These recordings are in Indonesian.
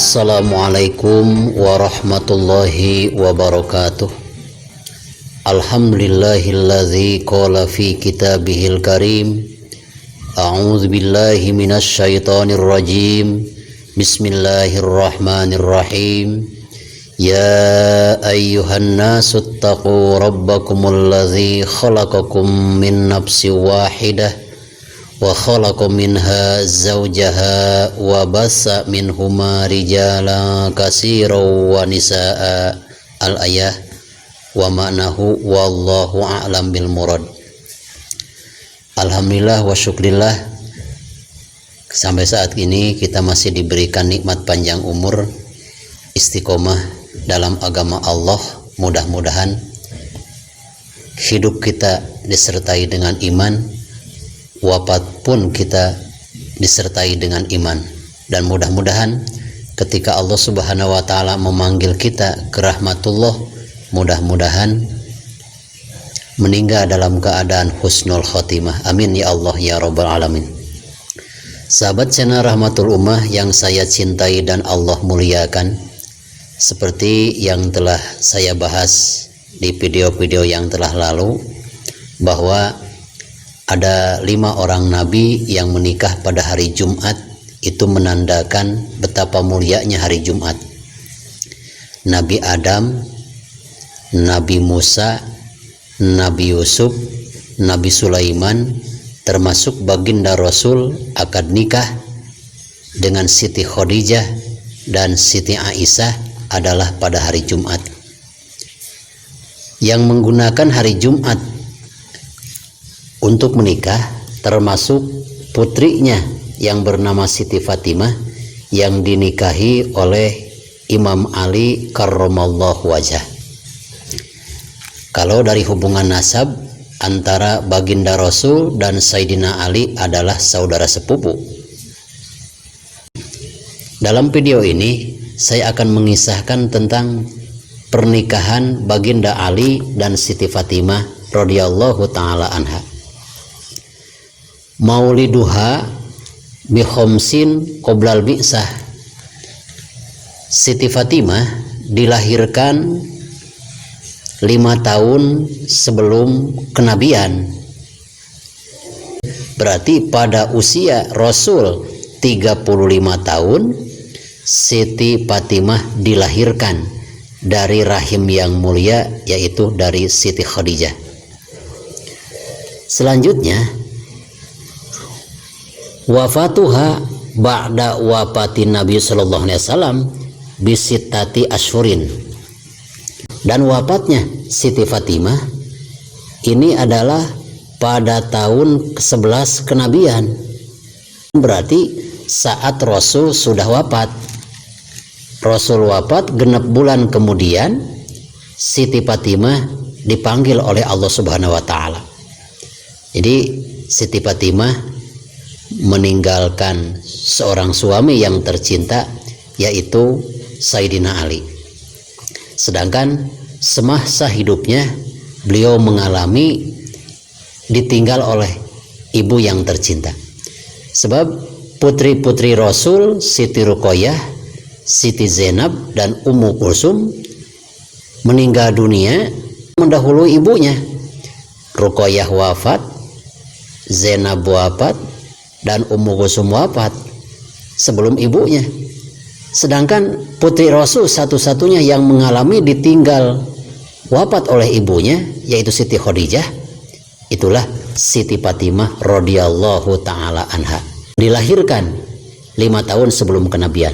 Assalamualaikum warahmatullahi wabarakatuh. Alhamdulillahilladzi qala fi kitabihil karim. A'udzu billahi minasy syaithanir rajim. Bismillahirrahmanirrahim. Ya ayyuhan nasu taqu rabbakumul ladzi khalaqakum min nafsin wahidah wa khalaqa minha zawjaha wa bassa minhuma rijalan katsiran wa nisaa. Al-ayah wa ma'nahu wallahu a'lam bil murad. Alhamdulillah wa syukrillah, sampai saat ini kita masih diberikan nikmat panjang umur, istiqomah dalam agama Allah. Mudah-mudahan hidup kita disertai dengan iman, wafat pun kita disertai dengan iman, dan mudah-mudahan ketika Allah Subhanahu wa taala memanggil kita ke rahmatullah, mudah-mudahan meninggal dalam keadaan husnul khotimah. Amin ya Allah ya rabbal alamin. Sahabat channel Rahmatul Ummah yang saya cintai dan Allah muliakan, seperti yang telah saya bahas di video-video yang telah lalu, bahwa ada 5 orang nabi yang menikah pada hari Jumat. Itu menandakan betapa mulianya hari Jumat. Nabi Adam, Nabi Musa, Nabi Yusuf, Nabi Sulaiman, termasuk baginda Rasul akad nikah dengan Siti Khadijah dan Siti Aisyah adalah pada hari Jumat. Yang menggunakan hari Jumat untuk menikah termasuk putrinya yang bernama Siti Fatimah, yang dinikahi oleh Imam Ali karramallahu wajhah. Kalau dari hubungan nasab antara baginda Rasul dan Sayyidina Ali adalah saudara sepupu. Dalam video ini saya akan mengisahkan tentang pernikahan baginda Ali dan Siti Fatimah radhiyallahu taala anha. Mauliduha bi khamsin qoblal bi'sah. Siti Fatimah dilahirkan 5 tahun sebelum kenabian. Berarti pada usia Rasul 35 tahun Siti Fatimah dilahirkan dari rahim yang mulia, yaitu dari Siti Khadijah. Selanjutnya, wafatuha ba'da wafatin Nabi sallallahu alaihi wasallam bisittati asyhurin. Dan wafatnya Siti Fatimah ini adalah pada tahun ke-11 kenabian. Berarti saat Rasul sudah wafat. Rasul wafat genap bulan kemudian Siti Fatimah dipanggil oleh Allah Subhanahu wa taala. Jadi Siti Fatimah meninggalkan seorang suami yang tercinta, yaitu Sayyidina Ali. Sedangkan semasa hidupnya beliau mengalami ditinggal oleh ibu yang tercinta. Sebab putri-putri Rasul, Siti Ruqayyah, Siti Zainab, dan Ummu Kulsum meninggal dunia mendahului ibunya. Ruqayyah wafat, Zainab wafat, dan Ummu Kulsum wafat sebelum ibunya. Sedangkan putri Rasul satu-satunya yang mengalami ditinggal wafat oleh ibunya, yaitu Siti Khadijah, itulah Siti Fatimah radhiyallahu taala anha. Dilahirkan 5 tahun sebelum kenabian.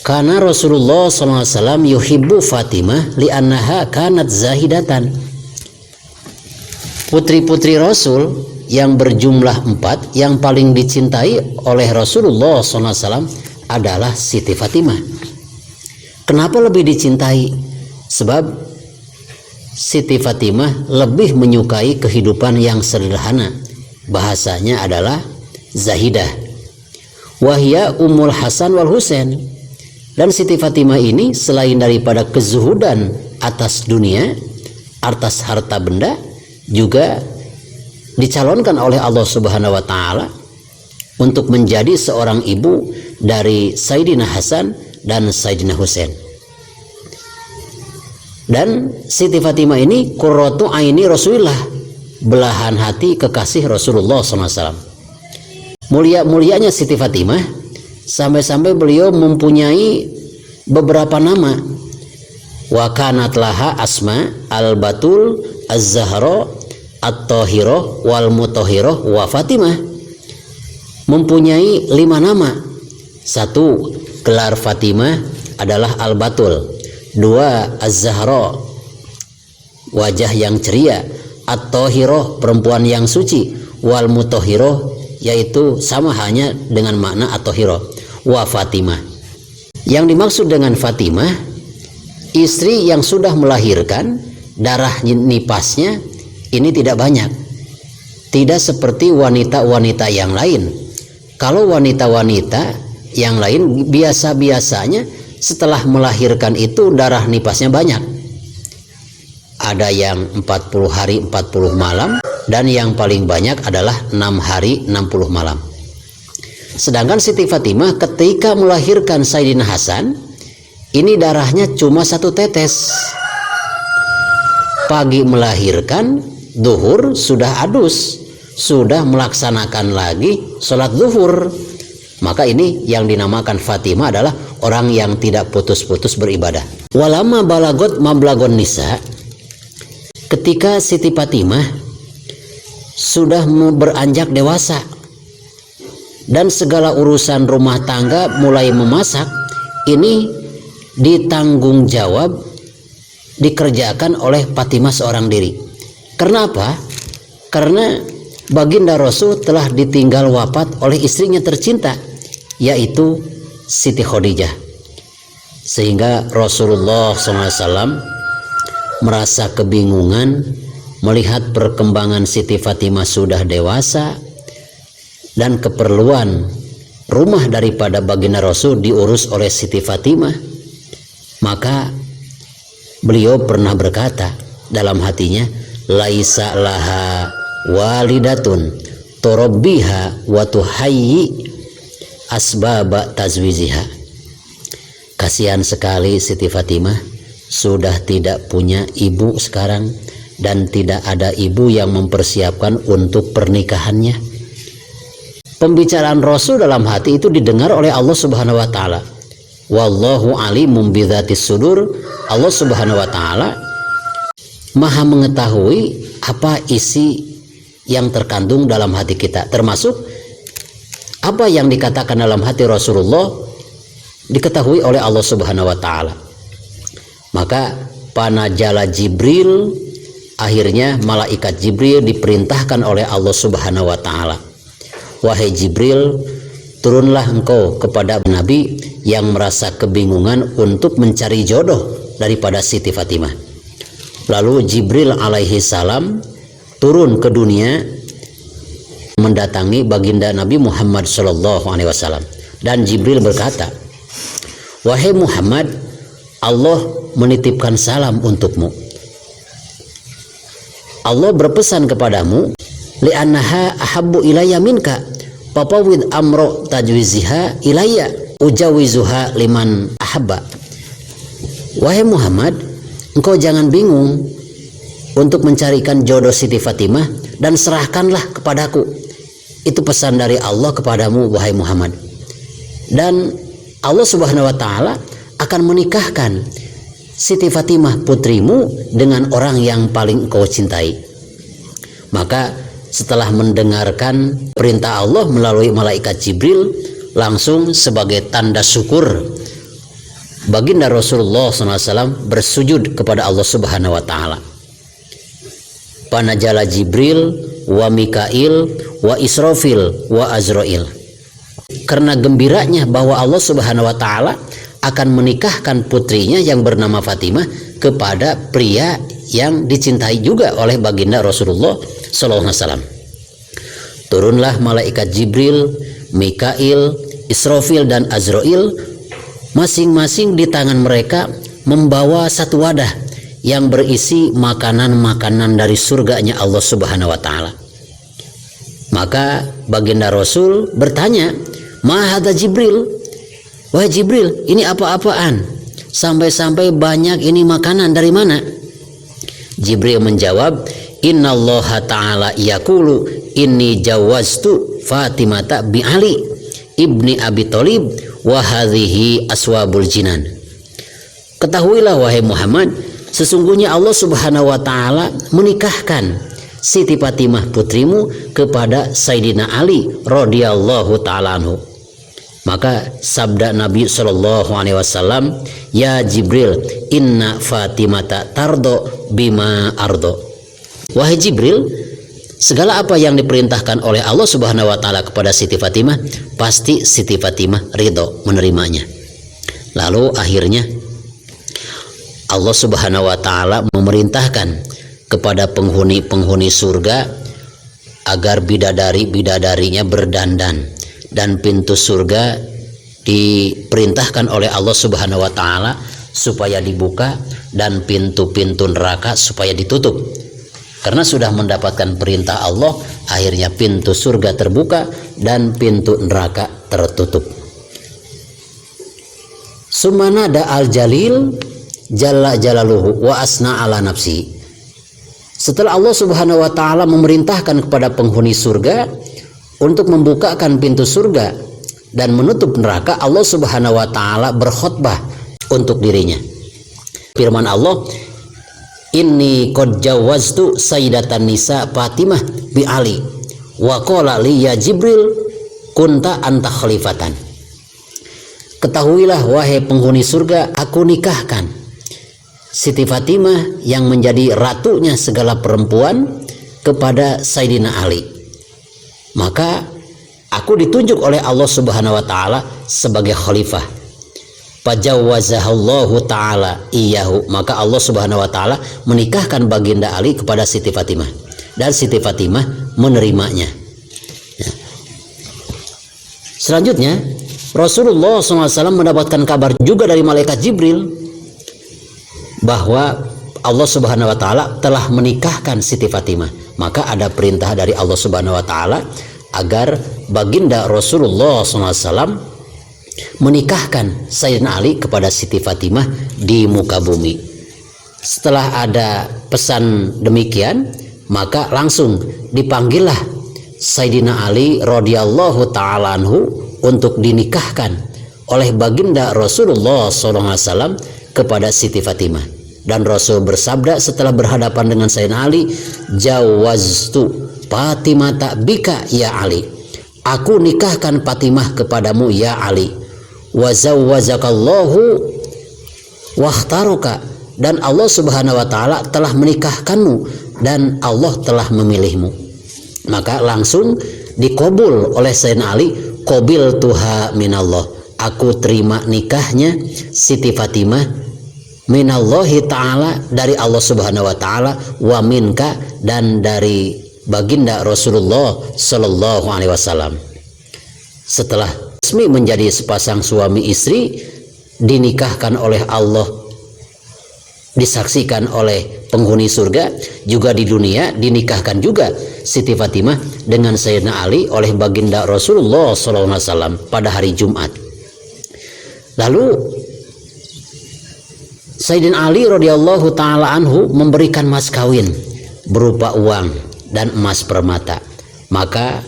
Karena Rasulullah SAW yuhibbu Fatimah li'annaha kanat zahidatan. Putri-putri Rasul yang berjumlah 4 yang paling dicintai oleh Rasulullah SAW adalah Siti Fatimah. Kenapa lebih dicintai? Sebab Siti Fatimah lebih menyukai kehidupan yang sederhana. Bahasanya adalah zahidah. Wahia Ummul Hasan wal Husain. Dan Siti Fatimah ini selain daripada kezuhudan atas dunia, atas harta benda, juga dicalonkan oleh Allah Subhanahu wa taala untuk menjadi seorang ibu dari Sayyidina Hasan dan Sayyidina Husain. Dan Siti Fatimah ini qurratu aini Rasulullah, belahan hati kekasih Rasulullah SAW. Mulia-mulianya Siti Fatimah sampai-sampai beliau mempunyai beberapa nama. Wa kanat laha asma al-batul az-zahra at-tahirah wal mutahhirah wa Fatimah. Mempunyai 5 nama. 1, gelar Fatimah adalah al-batul. 2, az-zahra, wajah yang ceria. At-tahirah, perempuan yang suci. Wal mutahhirah, yaitu sama hanya dengan makna at-tahirah. Wa Fatimah. Yang dimaksud dengan Fatimah, istri yang sudah melahirkan, darah nipasnya ini tidak banyak. Tidak seperti wanita-wanita yang lain. Kalau wanita-wanita yang lain biasa-biasanya setelah melahirkan itu darah nipasnya banyak. Ada yang 40 hari 40 malam, dan yang paling banyak adalah 6 hari 60 malam. Sedangkan Siti Fatimah ketika melahirkan Sayyidina Hasan, ini darahnya cuma 1 tetes. Pagi melahirkan, duhur sudah adus, sudah melaksanakan lagi sholat zuhur. Maka ini yang dinamakan Fatimah adalah orang yang tidak putus-putus beribadah. Walama balagot mablagon nisa, ketika Siti Fatimah sudah beranjak dewasa dan segala urusan rumah tangga mulai memasak, ini ditanggung jawab, dikerjakan oleh Fatimah seorang diri. Karena apa? Karena baginda Rasul telah ditinggal wafat oleh istrinya tercinta, yaitu Siti Khadijah. Sehingga Rasulullah SAW merasa kebingungan melihat perkembangan Siti Fatimah sudah dewasa dan keperluan rumah daripada baginda Rasul diurus oleh Siti Fatimah. Maka beliau pernah berkata dalam hatinya, laisa laha walidatun turabbiha wa tuhayyi asbaba tazwiziha. Kasihan sekali Siti Fatimah sudah tidak punya ibu sekarang, dan tidak ada ibu yang mempersiapkan untuk pernikahannya. Pembicaraan Rasul dalam hati itu didengar oleh Allah Subhanahu wa taala. Wallahu alimum bidzatis sudur. Allah Subhanahu wa taala Maha mengetahui apa isi yang terkandung dalam hati kita, termasuk apa yang dikatakan dalam hati Rasulullah diketahui oleh Allah Subhanahu wa taala. Maka panajala Jibril, akhirnya malaikat Jibril diperintahkan oleh Allah Subhanahu wa taala, wahai Jibril, turunlah engkau kepada Nabi yang merasa kebingungan untuk mencari jodoh daripada Siti Fatimah. Lalu Jibril alaihi salam turun ke dunia mendatangi baginda Nabi Muhammad SAW, dan Jibril berkata, wahai Muhammad, Allah menitipkan salam untukmu. Allah berpesan kepadamu, li'annaha ahabbu ilayya minka papawid amro tajwiziha ilayya ujawizuha liman ahabba. Wahai Muhammad, engkau jangan bingung untuk mencarikan jodoh Siti Fatimah, dan serahkanlah kepadaku. Itu pesan dari Allah kepadamu, wahai Muhammad. Dan Allah Subhanahu wa taala akan menikahkan Siti Fatimah putrimu dengan orang yang paling engkau cintai. Maka setelah mendengarkan perintah Allah melalui malaikat Jibril, langsung sebagai tanda syukur baginda Rasulullah SAW bersujud kepada Allah Subhanahu wa taala. Panajala Jibril wa Mikail wa Israfil wa Azrail. Karena gembiranya bahwa Allah Subhanahu wa taala akan menikahkan putrinya yang bernama Fatimah kepada pria yang dicintai juga oleh baginda Rasulullah SAW. Turunlah malaikat Jibril, Mikail, Israfil dan Azrail, masing-masing di tangan mereka membawa satu wadah yang berisi makanan-makanan dari surganya Allah Subhanahu wa taala. Maka baginda Rasul bertanya, "Ma hadza Jibril?" "Wahai Jibril, ini apa-apaan? Sampai-sampai banyak ini makanan, dari mana?" Jibril menjawab, "Innallaha ta'ala yaqulu inni jawaztu Fatimata bi Ali ibni Abi Thalib wa hadhihi aswabul jinan." Ketahuilah wahai Muhammad, sesungguhnya Allah Subhanahu wa taala menikahkan Siti Fatimah putrimu kepada Sayyidina Ali radhiyallahu taala anhu. Maka sabda Nabi sallallahu alaihi wasallam, "Ya Jibril, inna Fatimata tardo bima ardo." Wahai Jibril, segala apa yang diperintahkan oleh Allah Subhanahu wa taala kepada Siti Fatimah, pasti Siti Fatimah ridho menerimanya. Lalu akhirnya Allah Subhanahu wa taala memerintahkan kepada penghuni-penghuni surga agar bidadari-bidadarinya berdandan, dan pintu surga diperintahkan oleh Allah Subhanahu wa taala supaya dibuka, dan pintu-pintu neraka supaya ditutup. Karena sudah mendapatkan perintah Allah, akhirnya pintu surga terbuka dan pintu neraka tertutup. Sumanada al-jalil jalla jalaluhu wa asna ala nafsi. Setelah Allah Subhanahu wa taala memerintahkan kepada penghuni surga untuk membukakan pintu surga dan menutup neraka, Allah Subhanahu wa taala berkhutbah untuk dirinya. Firman Allah, "Inni qad jawaztu sayyidatan nisa Fatimah bi Ali wa qala li ya Jibril kunta anta khalifatan." Ketahuilah wahai penghuni surga, aku nikahkan Siti Fatimah yang menjadi ratunya segala perempuan kepada Sayyidina Ali. Maka aku ditunjuk oleh Allah Subhanahu wa taala sebagai khalifah. Fajawwazahallahu taala iyahu, maka Allah Subhanahu wa taala menikahkan baginda Ali kepada Siti Fatimah, dan Siti Fatimah menerimanya. Selanjutnya Rasulullah SAW mendapatkan kabar juga dari malaikat Jibril bahwa Allah Subhanahu wa taala telah menikahkan Siti Fatimah. Maka ada perintah dari Allah Subhanahu wa taala agar baginda Rasulullah SAW menikahkan Sayyidina Ali kepada Siti Fatimah di muka bumi. Setelah ada pesan demikian, maka langsung dipanggillah Sayyidina Ali radhiyallahu taala anhu untuk dinikahkan oleh baginda Rasulullah SAW kepada Siti Fatimah. Dan Rasul bersabda setelah berhadapan dengan Sayyidina Ali, "Jawaztu Fatimata bika ya Ali." Aku nikahkan Fatimah kepadamu ya Ali. Wa zawwazakallahu wakhtaruka, dan Allah Subhanahu wa taala telah menikahkanmu dan Allah telah memilihmu. Maka langsung dikabul oleh Sayyidina Ali, qabil tuha minallah. Aku terima nikahnya Siti Fatimah minallahi ta'ala, dari Allah Subhanahu wa ta'ala, wa minka, dan dari baginda Rasulullah sallallahu alaihi wasallam. Setelah resmi menjadi sepasang suami istri, dinikahkan oleh Allah, disaksikan oleh penghuni surga, juga di dunia dinikahkan juga Siti Fatimah dengan Sayyidina Ali oleh baginda Rasulullah sallallahu alaihi wasallam pada hari Jumat. Lalu Sayyidina Ali radhiyallahu taala anhu memberikan mas kawin berupa uang dan emas permata. Maka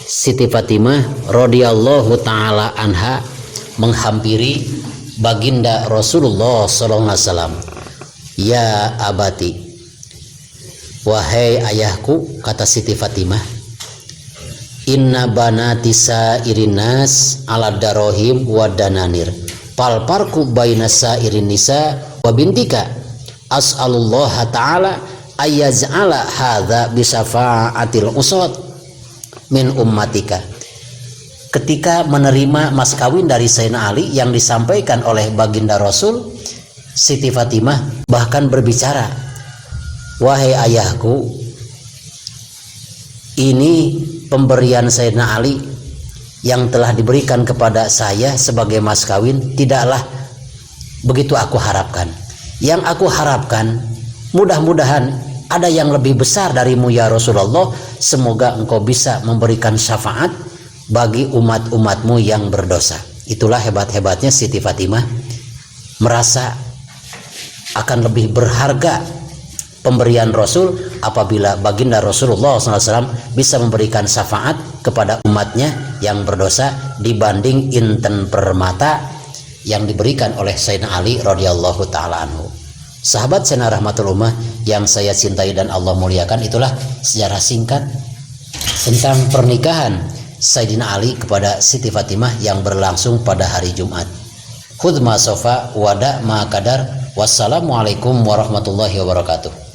Siti Fatimah radhiyallahu taala anha menghampiri baginda Rasulullah sallallahu alaihi wasallam. "Ya abati, wahai ayahku," kata Siti Fatimah, "inna banati sairin nas ala darohim wa dananir fal parku baina sairin nisa wa bintika as'alullah ta'ala ayyaj'ala hadza bisafa'atil usad min ummatika." Ketika menerima mas kawin dari Sayyidina Ali yang disampaikan oleh baginda Rasul, Siti Fatimah bahkan berbicara, "Wahai ayahku, ini pemberian Sayyidina Ali yang telah diberikan kepada saya sebagai mas kawin tidaklah begitu aku harapkan. Yang aku harapkan, mudah-mudahan ada yang lebih besar darimu ya Rasulullah. Semoga engkau bisa memberikan syafaat bagi umat-umatmu yang berdosa." Itulah hebat-hebatnya Siti Fatimah, merasa akan lebih berharga pemberian Rasul apabila baginda Rasulullah SAW bisa memberikan syafaat kepada umatnya yang berdosa dibanding inten permata yang diberikan oleh Sayyidina Ali radhiyallahu taala anhu. Sahabat Sena Rahmatul Ummah yang saya cintai dan Allah muliakan, itulah sejarah singkat tentang pernikahan Sayyidina Ali kepada Siti Fatimah yang berlangsung pada hari Jumat. Khudh ma sofa wada ma kadar. Wassalamualaikum warahmatullahi wabarakatuh.